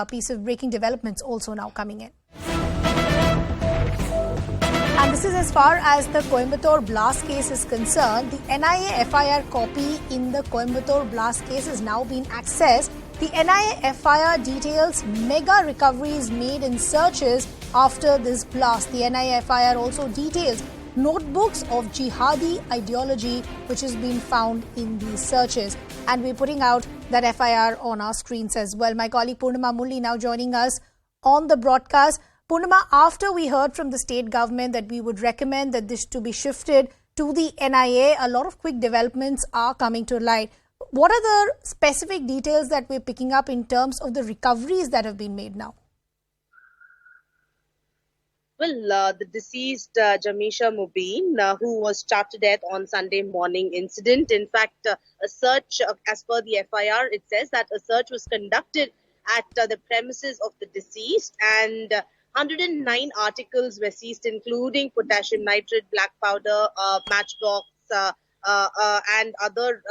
piece of breaking developments also now coming in. And this is as far as the Coimbatore Blast case is concerned. The NIA FIR copy in the Coimbatore Blast case has now been accessed. The NIA FIR details mega recoveries made in searches after this blast. The NIA FIR also details notebooks of jihadi ideology which has been found in these searches. And we're putting out that FIR on our screens as well. My colleague Purnima Mulli now joining us on the broadcast. Purnima, after we heard from the state government that we would recommend that this to be shifted to the NIA, a lot of quick developments are coming to light. What are the specific details that we're picking up in terms of the recoveries that have been made now? Well, the deceased Jamisha Mubin, who was shot to death on Sunday morning incident. In fact, a search, as per the FIR, it says that a search was conducted at the premises of the deceased, and 109 articles were seized, including potassium nitrate, black powder, matchbox, and other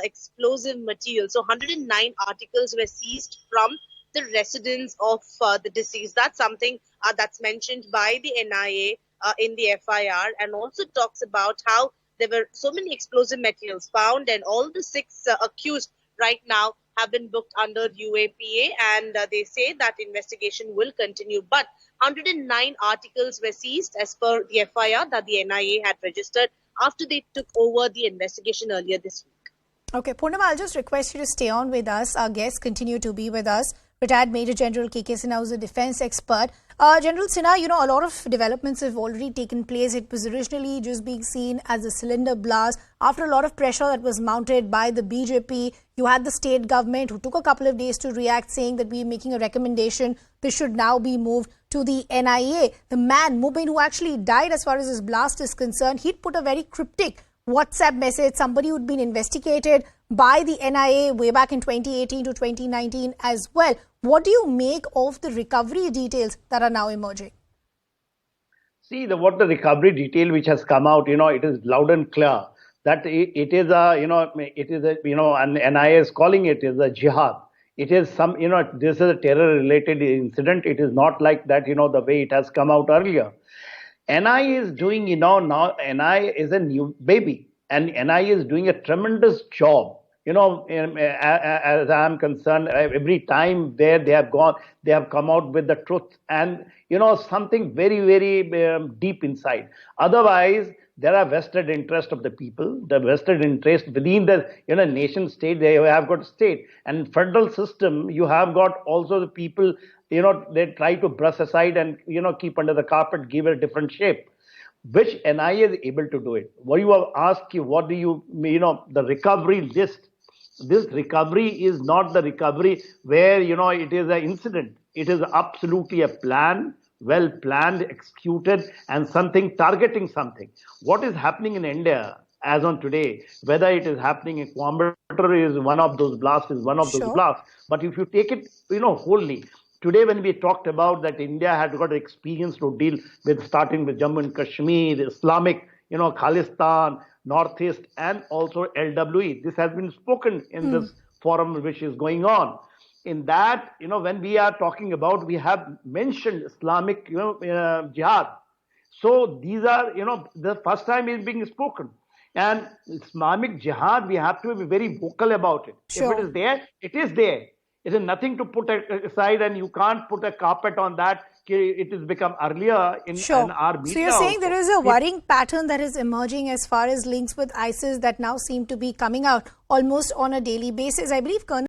explosive materials. So 109 articles were seized from the residence of the deceased. That's something that's mentioned by the NIA in the FIR, and also talks about how there were so many explosive materials found, and all the 6 accused right now have been booked under UAPA, and they say that investigation will continue. But 109 articles were seized as per the FIR that the NIA had registered after they took over the investigation earlier this week. Okay, Purnima, I'll just request you to stay on with us. Our guests continue to be with us. Retired Major General K.K. Sinha, who's a defense expert. General Sinha, you know, a lot of developments have already taken place. It was originally just being seen as a cylinder blast. After a lot of pressure that was mounted by the BJP, you had the state government who took a couple of days to react, saying that we're making a recommendation. This should now be moved to the NIA. The man, Mubin, who actually died as far as this blast is concerned, he'd put a very cryptic WhatsApp message, somebody who'd been investigated by the NIA way back in 2018 to 2019 as well. What do you make of the recovery details that are now emerging? See, what the recovery detail which has come out, it is loud and clear that it is and NIA is calling it is a jihad. It is some, this is a terror-related incident. It is not like that, the way it has come out earlier. NIA is doing, now NIA is a new baby, and NIA is doing a tremendous job. As I am concerned, every time there they have gone, they have come out with the truth and, something very, very deep inside. Otherwise, there are vested interest of the people, the vested interest within the nation state. They have got state and federal system. You have got also the people. They try to brush aside and keep under the carpet, give it a different shape. Which NIA is able to do it? What you have asked, what do you the recovery list? This recovery is not the recovery where it is an incident. It is absolutely a plan, well planned, executed, and something targeting something. What is happening in India as on today, whether it is happening in Coimbatore is one of those blasts, blasts. But if you take it, wholly, today when we talked about that India had got experience to deal with, starting with Jammu and Kashmir, Islamic, Khalistan, Northeast, and also LWE. This has been spoken in this forum which is going on. In that, when we are talking about, we have mentioned Islamic, jihad. So these are, the first time is being spoken. And Islamic jihad, we have to be very vocal about it. Sure. If it is there, it is there. It is nothing to put aside, and you can't put a carpet on that. It has become earlier in our media. So you're saying there is a worrying pattern that is emerging as far as links with ISIS that now seem to be coming out almost on a daily basis. I believe Colonel